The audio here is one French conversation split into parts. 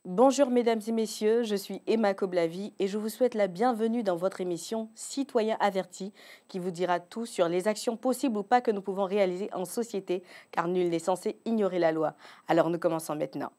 Bonjour mesdames et messieurs, je suis Emma Koblavi et je vous souhaite la bienvenue dans votre émission Citoyens avertis qui vous dira tout sur les actions possibles ou pas que nous pouvons réaliser en société car nul n'est censé ignorer la loi. Alors nous commençons maintenant.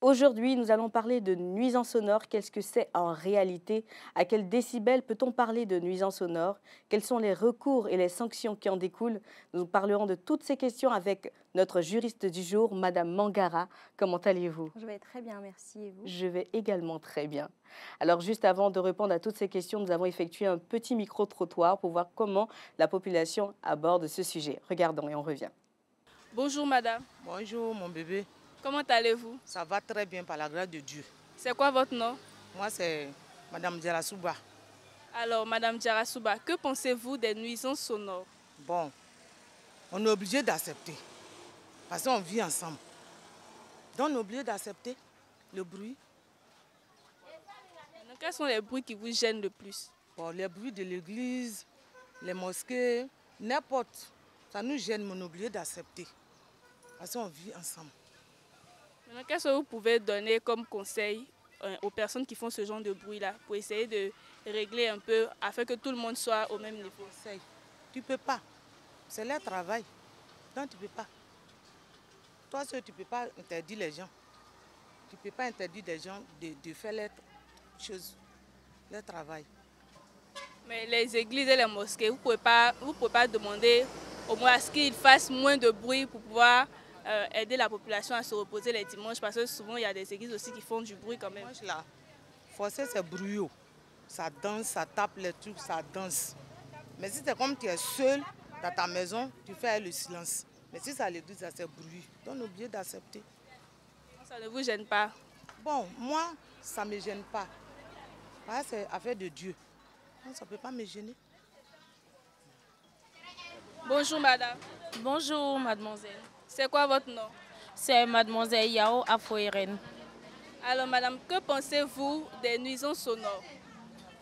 Aujourd'hui, nous allons parler de nuisances sonores. Qu'est-ce que c'est en réalité? À quel décibel peut-on parler de nuisances sonores? Quels sont les recours et les sanctions qui en découlent? Nous parlerons de toutes ces questions avec notre juriste du jour, Madame Mangara. Comment allez-vous? Je vais très bien, merci. Et vous? Je vais également très bien. Alors, juste avant de répondre à toutes ces questions, nous avons effectué un petit micro-trottoir pour voir comment la population aborde ce sujet. Regardons et on revient. Bonjour madame. Bonjour mon bébé. Comment allez-vous? Ça va très bien par la grâce de Dieu. C'est quoi votre nom? Moi c'est Madame Djarasouba. Alors madame Djarasouba, que pensez-vous des nuisances sonores? Bon, on est obligé d'accepter. Parce qu'on vit ensemble. Donc on est obligé d'accepter le bruit. Donc, quels sont les bruits qui vous gênent le plus? Bon, les bruits de l'église, les mosquées, n'importe. Ça nous gêne, mais on est obligé d'accepter. Parce qu'on vit ensemble. Qu'est-ce que vous pouvez donner comme conseil aux personnes qui font ce genre de bruit-là pour essayer de régler un peu afin que tout le monde soit au même niveau? Tu ne peux pas. C'est leur travail. Donc tu ne peux pas. Toi, tu ne peux pas interdire les gens. Tu ne peux pas interdire les gens de faire leurs choses, leur travail. Mais les églises et les mosquées, vous pouvez pas demander au moins à ce qu'ils fassent moins de bruit pour pouvoir aider la population à se reposer les dimanches, parce que souvent il y a des églises aussi qui font du bruit quand même. Dimanche là, forcer c'est bruyant. Ça danse, ça tape les trucs, ça danse. Mais si c'est comme tu es seul dans ta maison, tu fais le silence. Mais si c'est à l'église, ça c'est bruit. Donc on est obligé d'accepter. Ça ne vous gêne pas? Bon, moi, ça ne me gêne pas. Parce que c'est affaire de Dieu. Donc, ça ne peut pas me gêner. Bonjour madame. Bonjour mademoiselle. C'est quoi votre nom? C'est mademoiselle Yao Afoeren. Alors madame, que pensez-vous des nuisances sonores?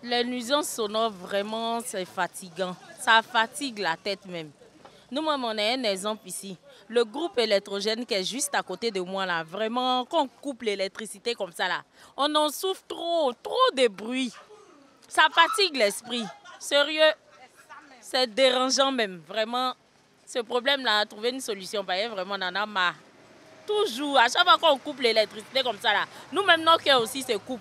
Les nuisances sonores, vraiment, c'est fatigant. Ça fatigue la tête même. Nous-mêmes, on a un exemple ici. Le groupe électrogène qui est juste à côté de moi, là, vraiment, quand on coupe l'électricité comme ça, là, on en souffre trop de bruit. Ça fatigue l'esprit. Sérieux, c'est dérangeant même, vraiment. Ce problème-là, trouver une solution, vraiment, on en a marre. Toujours, à chaque fois qu'on coupe l'électricité comme ça, là, nous-mêmes, nos cœurs aussi se coupent.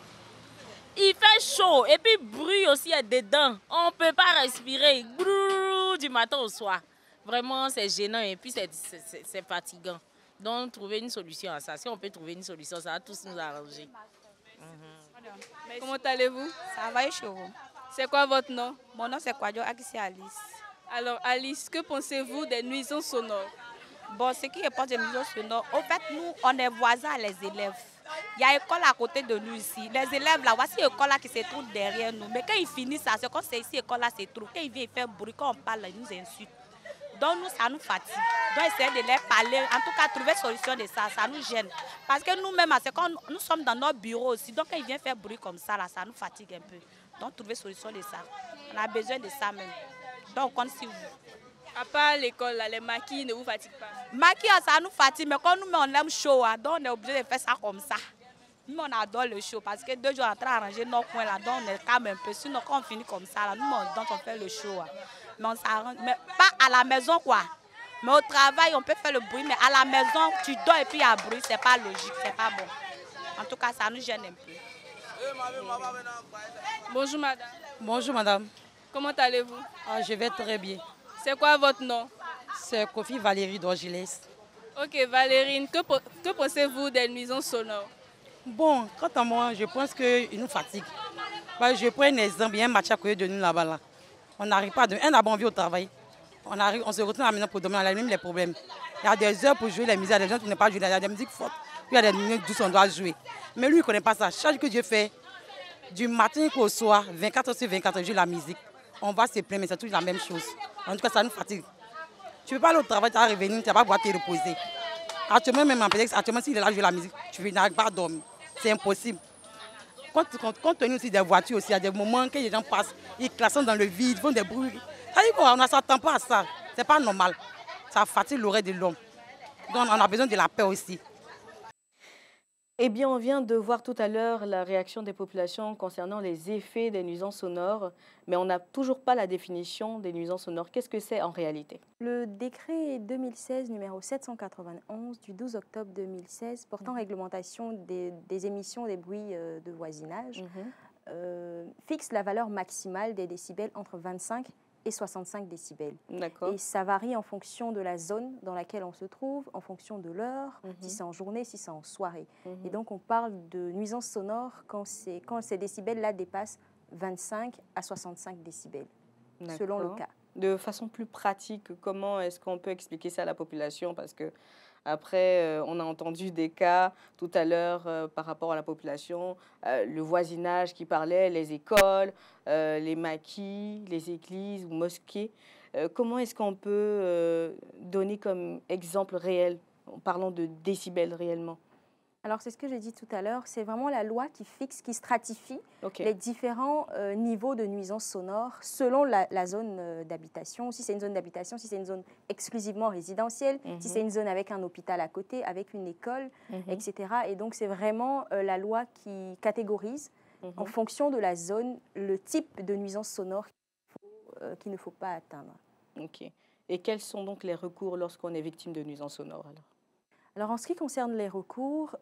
Il fait chaud et puis bruit aussi est dedans. On ne peut pas respirer du matin au soir. Vraiment, c'est gênant et puis c'est fatigant. Donc, trouver une solution à ça. Si on peut trouver une solution, ça va tous nous arranger. Comment allez-vous? Ça va, chaud. C'est quoi votre nom? Mon nom c'est Kwadjo Akisi Alice. Alors Alice, que pensez-vous des nuisances sonores? Bon, ce qui est pas des nuisances sonores, au fait, nous, on est voisins les élèves. Il y a une école à côté de nous ici. Les élèves là, voici l'école là qui se trouve derrière nous. Mais quand ils finissent ça, c'est quand c'est ici l'école là se trouve. Quand ils viennent faire bruit, quand on parle, ils nous insultent. Donc nous, ça nous fatigue. Donc essayer de leur parler, en tout cas trouver solution de ça, ça nous gêne. Parce que nous-mêmes, c'est quand nous sommes dans notre bureau aussi. Donc quand ils viennent faire bruit comme ça, là, ça nous fatigue un peu. Donc trouver solution de ça. On a besoin de ça même. Donc on compte sur vous. À part l'école, les maquis ne vous fatiguent pas? Maquis, ça nous fatigue, mais quand nous, on aime chaud, donc on est obligé de faire ça comme ça. Nous, on adore le show parce que 2 jours après arranger nos coins là, donc on est calme un peu. Sinon, quand on finit comme ça, là, nous, on fait le show. Mais on s'arrange, mais pas à la maison, quoi. Mais au travail, on peut faire le bruit, mais à la maison, tu dors et puis il y a bruit, c'est pas logique, c'est pas bon. En tout cas, ça nous gêne un peu. Bonjour madame. Bonjour madame. Comment allez-vous? Je vais très bien. C'est quoi votre nom? C'est Kofi Valérie d'Orgilès. Ok Valérine, que pensez-vous des nuisances sonores? Bon, quant à moi, je pense qu'ils nous fatiguent. Je prends un exemple, il y a un match à côté de nous là-bas. Là. On n'arrive pas à dormir. On a bon envie au travail. On se retrouve à la maison pour dormir, on a même les problèmes. Il y a des heures pour jouer les musiques, il y a des gens qui ne pas jouer, il y a des musiques fortes, puis il y a des minutes douces on doit jouer. Mais lui, il ne connaît pas ça. Chaque jour que je fais, du matin au soir, 24 heures sur 24 heures, je joue la musique. On va se plaindre, mais c'est toujours la même chose. En tout cas, ça nous fatigue. Tu ne peux pas aller au travail, tu vas revenir, tu ne vas pas pouvoir te reposer. Actuellement, même en pédex, actuellement, s'il est là, je joue la musique, tu n'arrives pas à dormir. c'est impossible. Compte tenu aussi des voitures, aussi, il y a des moments que les gens passent, ils classent dans le vide, font des bruits. Ça dit quoi, on ne s'attend pas à ça. Ce n'est pas normal. Ça fatigue l'oreille de l'homme. Donc on a besoin de la paix aussi. Eh bien, on vient de voir tout à l'heure la réaction des populations concernant les effets des nuisances sonores, mais on n'a toujours pas la définition des nuisances sonores. Qu'est-ce que c'est en réalité? Le décret 2016 numéro 791 du 12 octobre 2016 portant réglementation des émissions des bruits de voisinage fixe la valeur maximale des décibels entre 25 et 65 décibels. D'accord. Et ça varie en fonction de la zone dans laquelle on se trouve, en fonction de l'heure, si c'est en journée, si c'est en soirée. Et donc on parle de nuisances sonores quand ces décibels-là dépassent 25 à 65 décibels, selon le cas. De façon plus pratique, comment est-ce qu'on peut expliquer ça à la population? Parce que après, on a entendu des cas tout à l'heure par rapport à la population, le voisinage qui parlait, les écoles, les maquis, les églises ou mosquées. Comment est-ce qu'on peut donner comme exemple réel, en parlant de décibels réellement? Alors, c'est ce que j'ai dit tout à l'heure, c'est vraiment la loi qui fixe, qui stratifie les différents niveaux de nuisances sonores selon la zone d'habitation. Si c'est une zone d'habitation, si c'est une zone exclusivement résidentielle, si c'est une zone avec un hôpital à côté, avec une école, etc. Et donc, c'est vraiment la loi qui catégorise, en fonction de la zone, le type de nuisance sonore qu'il ne faut pas atteindre. Ok. Et quels sont donc les recours lorsqu'on est victime de nuisances sonores Alors, en ce qui concerne les recours,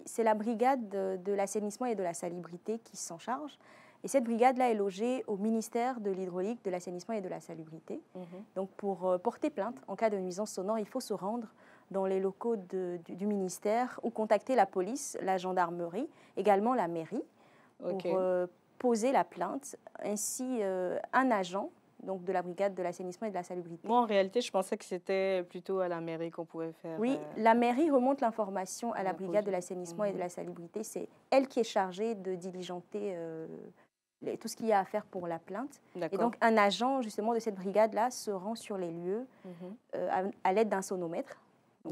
c'est la brigade de l'assainissement et de la salubrité qui s'en charge. Et cette brigade-là est logée au ministère de l'Hydraulique, de l'assainissement et de la salubrité. Donc, pour porter plainte en cas de nuisance sonore, il faut se rendre dans les locaux du ministère ou contacter la police, la gendarmerie, également la mairie, pour poser la plainte. Ainsi, un agent donc de la brigade de l'assainissement et de la salubrité. Moi, en réalité, je pensais que c'était plutôt à la mairie qu'on pouvait faire. Oui, la mairie remonte l'information à la brigade de l'assainissement et de la salubrité. C'est elle qui est chargée de diligenter tout ce qu'il y a à faire pour la plainte. Et donc, un agent, justement, de cette brigade-là se rend sur les lieux à l'aide d'un sonomètre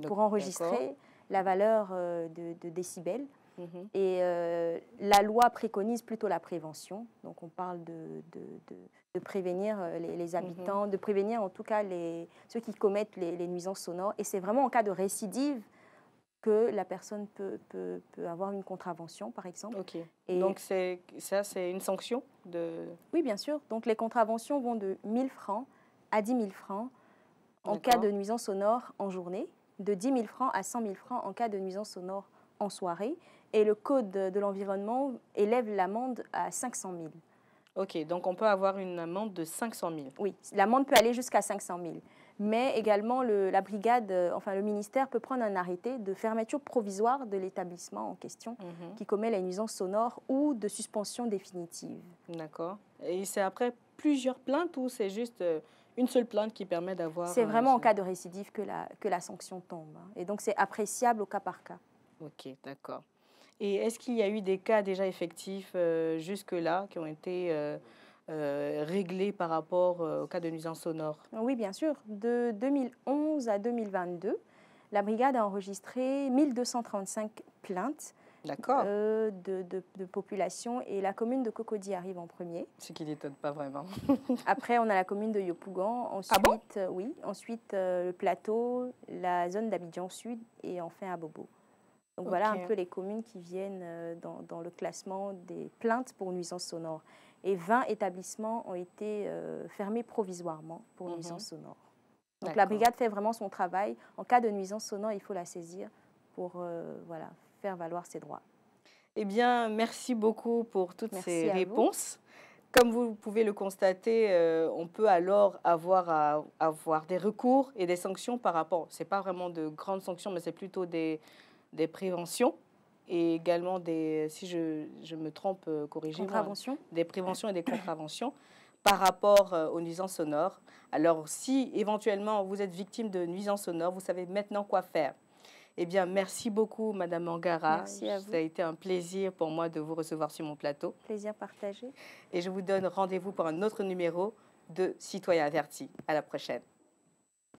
pour enregistrer la valeur de décibels. Et la loi préconise plutôt la prévention. Donc, on parle de prévenir les habitants, de prévenir en tout cas ceux qui commettent les nuisances sonores. Et c'est vraiment en cas de récidive que la personne peut avoir une contravention, par exemple. Et donc, c'est une sanction Oui, bien sûr. Donc, les contraventions vont de 1 000 francs à 10 000 francs en cas de nuisance sonore en journée, de 10 000 francs à 100 000 francs en cas de nuisance sonore en soirée. Et le Code de l'environnement élève l'amende à 500 000. Ok, donc on peut avoir une amende de 500 000. Oui, l'amende peut aller jusqu'à 500 000. Mais également, la brigade, le ministère peut prendre un arrêté de fermeture provisoire de l'établissement en question qui commet les nuisances sonores ou de suspension définitive. D'accord. Et c'est après plusieurs plaintes ou c'est juste une seule plainte qui permet d'avoir... C'est vraiment en cas de récidive que la sanction tombe. Et donc, c'est appréciable au cas par cas. Ok, d'accord. Et est-ce qu'il y a eu des cas déjà effectifs jusque-là qui ont été réglés par rapport au cas de nuisance sonore? Oui, bien sûr. De 2011 à 2022, la brigade a enregistré 1235 plaintes de population et la commune de Cocody arrive en premier. Ce qui n'étonne pas vraiment. Après, on a la commune de Yopougon. Ensuite, ensuite le plateau, la zone d'Abidjan Sud et enfin Abobo. Donc voilà un peu les communes qui viennent dans le classement des plaintes pour nuisances sonores. Et 20 établissements ont été fermés provisoirement pour nuisances sonores. Donc la brigade fait vraiment son travail. En cas de nuisance sonore, il faut la saisir pour faire valoir ses droits. Eh bien, merci beaucoup pour toutes ces réponses. Comme vous pouvez le constater, on peut alors avoir des recours et des sanctions par rapport... Ce n'est pas vraiment de grandes sanctions, mais c'est plutôt des préventions et également si je me trompe, corrigez-moi, des préventions et des contraventions par rapport aux nuisances sonores. Alors, si éventuellement vous êtes victime de nuisances sonores, vous savez maintenant quoi faire. Eh bien, merci beaucoup, Madame Mangara. Merci à vous. Ça a été un plaisir pour moi de vous recevoir sur mon plateau. Plaisir partagé. Et je vous donne rendez-vous pour un autre numéro de Citoyens avertis. À la prochaine.